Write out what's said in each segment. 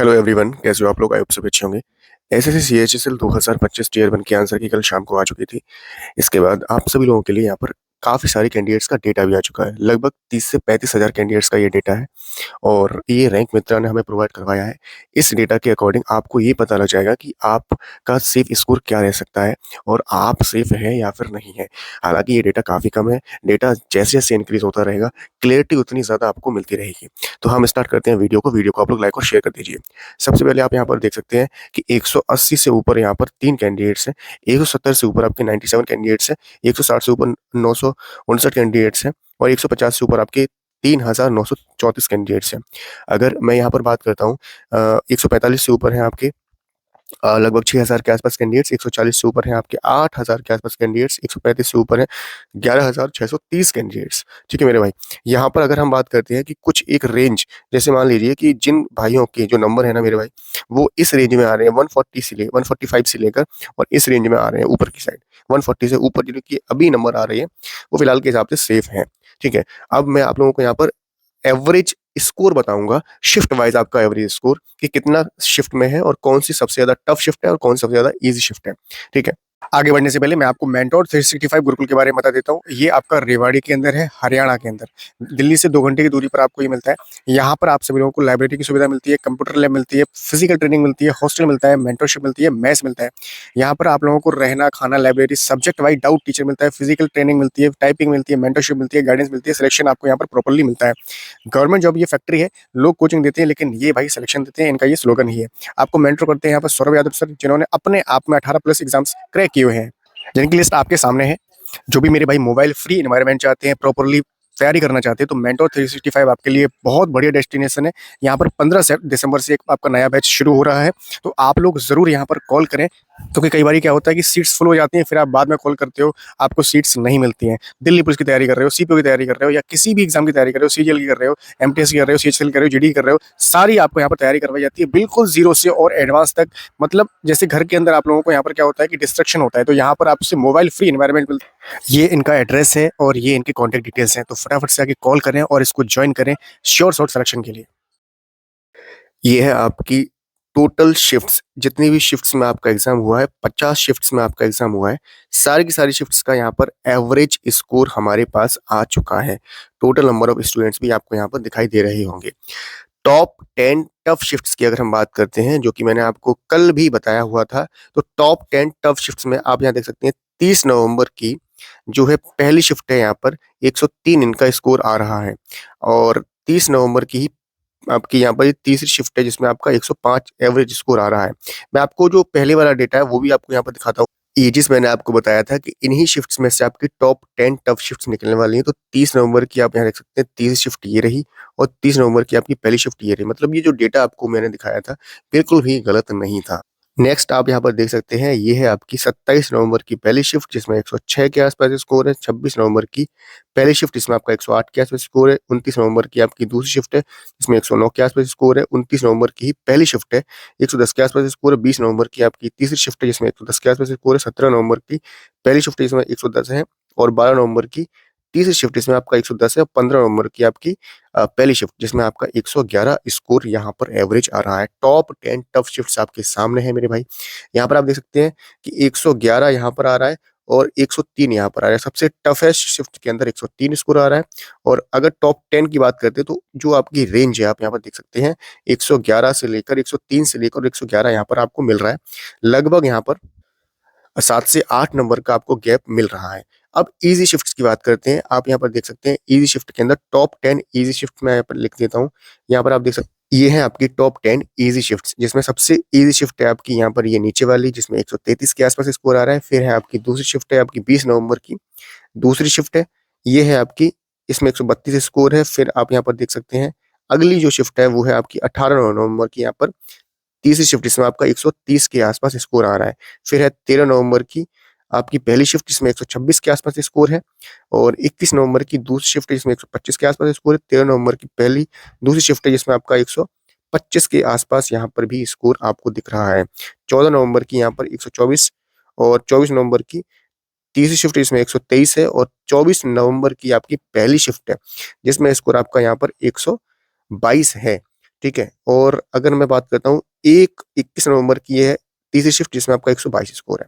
Hello everyone, कैसे हो आप लोग? आई होप सभी अच्छे होंगे। एसएससी सीएचएसएल 2025 टियर 1 की आंसर की कल शाम को आ चुकी थी। इसके बाद आप सभी लोगों के लिए यहाँ पर काफ़ी सारे कैंडिडेट्स का डेटा भी आ चुका है। लगभग 30 से 35 हज़ार कैंडिडेट्स का ये डेटा है और ये रैंक मित्रा ने हमें प्रोवाइड करवाया है। इस डेटा के अकॉर्डिंग आपको ये पता लग जाएगा कि आपका सेफ स्कोर क्या रह सकता है और आप सेफ हैं या फिर नहीं है। हालाँकि ये डेटा काफ़ी कम है, डेटा जैसे-जैसे इंक्रीज़ होता रहेगा, क्लैरिटी उतनी ज़्यादा आपको मिलती रहेगी। तो हम स्टार्ट करते हैं वीडियो को आप लोग लाइक और शेयर कर दीजिए। सबसे पहले आप यहाँ पर देख सकते हैं कि 180 से ऊपर यहाँ पर 3 कैंडिडेट्स हैं, 170 से ऊपर आपके 97 कैंडिडेट्स हैं, 160 से ऊपर 959 कैंडिडेट्स हैं और 150 से ऊपर आपके 3934 कैंडिडेट्स हैं। अगर मैं यहाँ पर बात करता हूँ 145 से ऊपर हैं आपके लगभग 6000 के आसपास कैंडिडेट्स, 140 से ऊपर हैं आपके 8000 के आसपास कैंडिडेट्स, 135 से ऊपर हैं 11630 कैंडिडेट्स। ठीक है मेरे भाई? यहाँ पर अगर हम बात करते हैं कि कुछ एक रेंज, जैसे मान लीजिए कि जिन भाइयों के जो नंबर है ना मेरे भाई, वो इस रेंज में आ रहे हैं 140 से ले 145 से लेकर और इस रेंज में आ रहे हैं ऊपर की साइड। 140 से ऊपर जिनकी अभी नंबर आ रही है, वो फिलहाल के हिसाब से सेफ हैं। ठीक है? अब मैं आप लोगों को यहाँ पर एवरेज स्कोर बताऊँगा, शिफ्ट वाइज़ आपका एवरेज स्कोर कि कितना शिफ्ट में है और कौन-सी सबसे ज़्यादा टफ शिफ्ट है और कौन-सी सबसे ज़्यादा ईज़ी शिफ्ट है। ठीक है? आगे बढ़ने से पहले मैं आपको मेंटोर 365 गुरुकुल के बारे में बता देता हूँ। ये आपका रेवाड़ी के अंदर है, हरियाणा के अंदर। दिल्ली से 2 घंटे की दूरी पर आपको ये मिलता है। यहाँ पर आप सभी लोगों को लाइब्रेरी की सुविधा मिलती है, कंप्यूटर लैब मिलती है, फिजिकल ट्रेनिंग मिलती है, हॉस्टल मिलता है, मेंटरशिप मिलती है, मेस मिलता है। यहाँ पर आप लोगों को रहना, खाना, library, subject wise doubt teacher मिलता है, फिजिकल ट्रेनिंग मिलती है, टाइपिंग मिलती है, मेंटरशिप मिलती है, गाइडेंस मिलती है, सिलेक्शन आपको यहाँ पर प्रॉपर्ली मिलता है। गवर्नमेंट जॉब ये फैक्ट्री है, लोग कोचिंग देते हैं लेकिन ये भाई सिलेक्शन देते हैं, इनका ये स्लोगन ही है। आपको मेंटर करते हैं यहाँ पर सौरभ यादव सर, जिन्होंने अपने आप में 18 प्लस एग्जाम्स क्रैक किए हुए हैं, जिनकी लिस्ट आपके सामने है। जो भी मेरे भाई मोबाइल फ्री एनवायरनमेंट चाहते हैं, प्रॉपर्ली तैयारी करना चाहते हैं, तो मेंटोर 365 आपके लिए बहुत बढ़िया डेस्टिनेशन है। यहाँ पर 15 से दिसंबर से एक आपका नया बैच शुरू हो रहा है, तो आप लोग ज़रूर यहाँ पर कॉल करें, क्योंकि कई बारी क्या होता है कि सीट्स फुल हो जाती हैं, फिर आप बाद में कॉल करते हो, आपको सीट्स नहीं मिलती हैं। दिल्ली पुलिस की तैयारी कर रहे हो, सीपीओ की तैयारी कर रहे हो या किसी भी एग्जाम की तैयारी कर रहे हो, सीजीएल की कर रहे हो, एमटीएस की कर रहे हो, सीएचएल कर रहे हो, जीडी कर रहे हो, सारी आपको यहाँ पर तैयारी करवाई जाती है, बिल्कुल ज़ीरो से और एडवांस तक। मतलब जैसे घर के अंदर आप लोगों को यहाँ पर क्या होता है कि डिस्ट्रक्शन होता है, तो यहाँ पर आपसे मोबाइल फ्री एनवायरनमेंट मिलता है। ये इनका एड्रेस है और ये इनके कॉन्टैक्ट डिटेल्स हैं, तो फटाफट से आके कॉल करें और इसको ज्वाइन करें श्योर शॉट सिलेक्शन के लिए। ये है आपकी टोटल शिफ्ट्स, जितनी भी शिफ्ट्स में आपका एग्ज़ाम हुआ है, 50 शिफ्ट्स में आपका एग्ज़ाम हुआ है, सारी की सारी शिफ्ट्स का यहाँ पर एवरेज स्कोर हमारे पास आ चुका है। टोटल नंबर ऑफ स्टूडेंट्स भी आपको यहाँ पर दिखाई दे रहे होंगे। टॉप 10 टफ शिफ्ट्स की अगर हम बात करते हैं, जो कि मैंने आपको कल भी बताया हुआ था, तो टॉप 10 टफ शिफ्ट्स में आप यहाँ देख सकते हैं 30 नवंबर की जो है पहली शिफ्ट है, यहाँ पर 103 इनका स्कोर आ रहा है और 30 नवंबर की ही आपकी यहाँ पर ये तीसरी शिफ्ट है जिसमें आपका 105 एवरेज स्कोर आ रहा है। मैं आपको जो पहले वाला डेटा है वो भी आपको यहाँ पर दिखाता हूँ। एजिस मैंने आपको बताया था कि इन्हीं शिफ्ट्स में से आपकी टॉप 10 टफ शिफ्ट्स निकलने वाली हैं। तो 30 नवंबर की आप यहाँ देख सकते हैं, तीसरी शिफ्ट ये रही और 30 नवंबर की आपकी पहली शिफ्ट ये रही। मतलब ये जो डेटा आपको मैंने दिखाया था, बिल्कुल भी गलत नहीं था। नेक्स्ट आप यहाँ पर देख सकते हैं, ये है आपकी 27 नवंबर की पहली शिफ्ट जिसमें 106 के आसपास स्कोर है। 26 नवंबर की पहली शिफ्ट जिसमें आपका 108 के आसपास स्कोर है। 29 नवंबर की आपकी दूसरी शिफ्ट है जिसमें 109 के आसपास स्कोर है। 29 नवंबर की ही पहली शिफ्ट है, 110 के आसपास स्कोर है। 20 नवंबर की आपकी तीसरी शिफ्ट है जिसमें 110 के आसपास स्कोर है। 17 नवंबर की पहली शिफ्ट है जिसमें 110 है और 12 नवंबर की तीसरी शिफ्ट जिसमें आपका 110 है और 15 नवंबर की आपकी पहली शिफ्ट जिसमें आपका 111 स्कोर यहाँ पर एवरेज आ रहा है। टॉप 10 टफ शिफ्ट्स आपके सामने है मेरे भाई। यहाँ पर आप देख सकते हैं कि 111 यहाँ पर आ रहा है और 103 यहाँ पर आ रहा है। सबसे टफेस्ट शिफ्ट के अंदर 103 स्कोर आ रहा है और अगर टॉप 10 की बात करते हैं तो जो आपकी रेंज है आप यहाँ पर देख सकते हैं, 111 से लेकर 103 से लेकर 111 यहाँ पर आपको मिल रहा है। लगभग यहाँ पर 7 से 8 नंबर का आपको गैप मिल रहा है। अब ईज़ी शिफ्ट्स की बात करते हैं। आप यहाँ पर देख सकते हैं ईज़ी शिफ्ट के अंदर टॉप 10 ईज़ी शिफ्ट मैं यहाँ पर लिख देता हूँ। यहाँ पर आप देख सकते हैं ये है आपकी टॉप 10 ईज़ी शिफ्ट्स, जिसमें सबसे ईज़ी शिफ्ट है आपकी यहाँ पर ये नीचे वाली जिसमें 133 के आसपास स्कोर आ रहा है। फिर है आपकी दूसरी शिफ्ट है आपकी 20 नवंबर की, दूसरी शिफ्ट है, ये है आपकी, इसमें 132 स्कोर है। फिर आप यहाँ पर देख सकते हैं अगली जो शिफ्ट है वो है आपकी 18 नवंबर की, यहाँ पर तीसरी शिफ्ट जिसमें आपका 130 के आसपास स्कोर आ रहा है। फिर है 13 नवंबर की आपकी पहली शिफ्ट जिसमें 126 के आसपास स्कोर है और 21 नवंबर की दूसरी शिफ्ट जिसमें 125 के आसपास स्कोर है। 13 नवंबर की पहली दूसरी शिफ्ट है जिसमें आपका 125 के आसपास यहाँ पर भी स्कोर आपको दिख रहा है। 14 नवंबर की यहाँ पर 124 और 24 नवंबर की तीसरी शिफ्ट जिसमें 123 है और 24 नवंबर की आपकी पहली शिफ्ट है जिसमें स्कोर आपका यहाँ पर 122 है। ठीक है? और अगर मैं बात करता हूँ, एक 21 नवंबर की ये है तीसरी शिफ्ट जिसमें आपका 122 स्कोर है।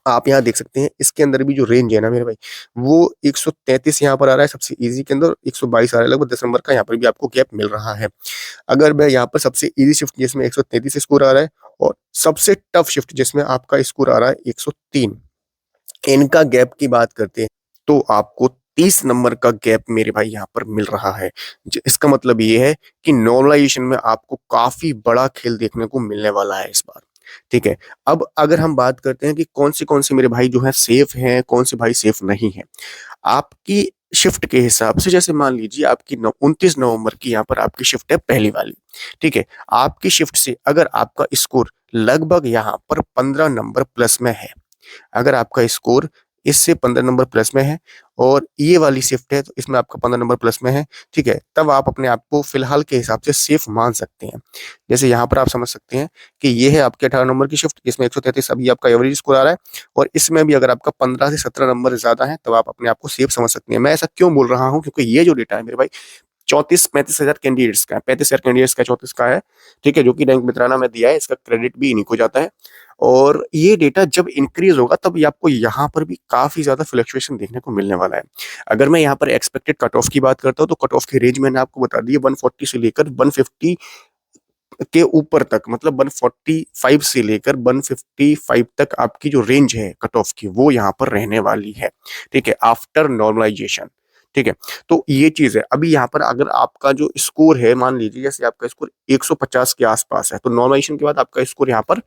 आप यहाँ देख सकते हैं इसके अंदर भी जो रेंज है ना मेरे भाई, वो 133 यहाँ पर आ रहा है सबसे ईज़ी के अंदर, 122 आ रहा है, लगभग 10 नंबर का यहाँ पर भी आपको गैप मिल रहा है। अगर मैं यहाँ पर सबसे ईज़ी शिफ्ट जिसमें 133 स्कोर आ रहा है और सबसे टफ शिफ्ट जिसमें आपका स्कोर आ रहा है 103, इनका गैप की बात करते हैं, तो आपको 30 नंबर का गैप मेरे भाई यहाँ पर मिल रहा है। इसका मतलब ये है कि नॉर्मलाइजेशन में आपको काफी बड़ा खेल देखने को मिलने वाला है इस बार। ठीक है। अब अगर हम बात करते हैं कि कौन से मेरे भाई जो है सेफ हैं, कौन से भाई सेफ नहीं है, आपकी शिफ्ट के हिसाब से, जैसे मान लीजिए आपकी 29 नवंबर की यहाँ पर आपकी शिफ्ट है पहली वाली। ठीक है। आपकी शिफ्ट से अगर आपका स्कोर लगभग यहाँ पर 15 नंबर प्लस में है, अगर आपका स्कोर इससे 15 नंबर प्लस में है और ये वाली शिफ्ट है तो इसमें आपका 15 नंबर प्लस में है, ठीक है, तब आप अपने आप को फिलहाल के हिसाब से सेफ मान सकते हैं। जैसे यहाँ पर आप समझ सकते हैं कि ये है आपके 18 नंबर की शिफ्ट जिसमें 133 अभी आपका एवरेज स्कोर आ रहा है और इसमें भी अगर आपका 15 से 17 नंबर ज्यादा है तब आप अपने आप को सेफ समझ सकते हैं। मैं ऐसा क्यों बोल रहा हूँ, क्योंकि ये जो डेटा है मेरे भाई 34-35 हजार कैंडिडेट्स का है, 35 हजार कैंडिडेट्स का 34 का है। ठीक है, जो कि रैंक मित्राना में दिया है, इसका क्रेडिट भी इन्हीं को जाता है। और ये डेटा जब इंक्रीज होगा तब ये आपको यहाँ पर भी काफी ज्यादा फ्लक्चुएशन देखने को मिलने वाला है। अगर मैं यहाँ पर एक्सपेक्टेड कट ऑफ की बात करता हूँ तो कट ऑफ की रेंज मैंने आपको बता दी है 140 से लेकर 150 के ऊपर तक, मतलब 145 से लेकर 155 तक आपकी जो रेंज है कट ऑफ की वो यहाँ पर रहने वाली है। ठीक है, आफ्टर नॉर्मलाइजेशन। ठीक है, तो ये चीज है। अभी यहाँ पर अगर आपका जो स्कोर है, मान लीजिए जैसे आपका स्कोर 150 के आसपास है, तो नॉर्मलाइजेशन के बाद आपका स्कोर यहाँ पर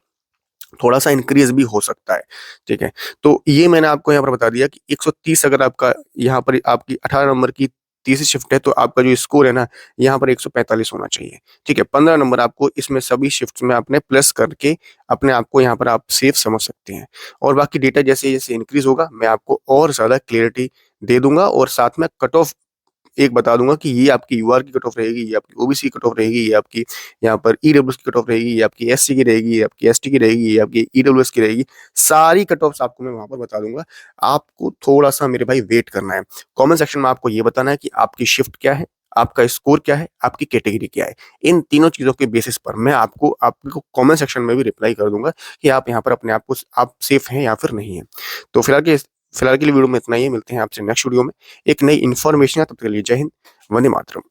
थोड़ा सा इंक्रीज भी हो सकता है। ठीक है, तो ये मैंने आपको यहाँ पर बता दिया कि 130 अगर आपका यहाँ पर आपकी 18 नंबर की तीसरी शिफ्ट है तो आपका जो स्कोर है ना यहाँ पर 145 होना चाहिए। ठीक है, 15 नंबर आपको इसमें सभी शिफ्ट्स में आपने प्लस करके अपने आप को यहाँ पर आप सेफ समझ सकते हैं। और बाकी डेटा जैसे जैसे इंक्रीज होगा मैं आपको और ज्यादा क्लियरिटी दे दूंगा और साथ में कट ऑफ एक बता दूंगा कि ये आपकी यूआर की कट ऑफ रहेगी, ये आपकी ओबीसी की कट ऑफ रहेगी, ये आपकी यहाँ पर ईडब्ल्यूएस की कट ऑफ रहेगी, ये आपकी एससी की रहेगी, ये आपकी एसटी की रहेगी, ये आपकी ईडब्ल्यूएस की रहेगी। सारी कट ऑफ्स आपको मैं वहां पर बता दूंगा। आपको थोड़ा सा मेरे भाई वेट करना है। कमेंट सेक्शन में आपको ये बताना है कि आपकी शिफ्ट क्या है, आपका स्कोर क्या है, आपकी कैटेगरी क्या है। इन तीनों चीजों के बेसिस पर मैं आपको कमेंट सेक्शन में भी रिप्लाई कर दूंगा कि आप यहाँ पर अपने आप को आप सेफ हैं या फिर नहीं है। तो फिलहाल के लिए वीडियो में इतना ही है। मिलते हैं आपसे नेक्स्ट वीडियो में एक नई इन्फॉर्मेशन है। तब तक के लिए जय हिंद, वंदे मातरम।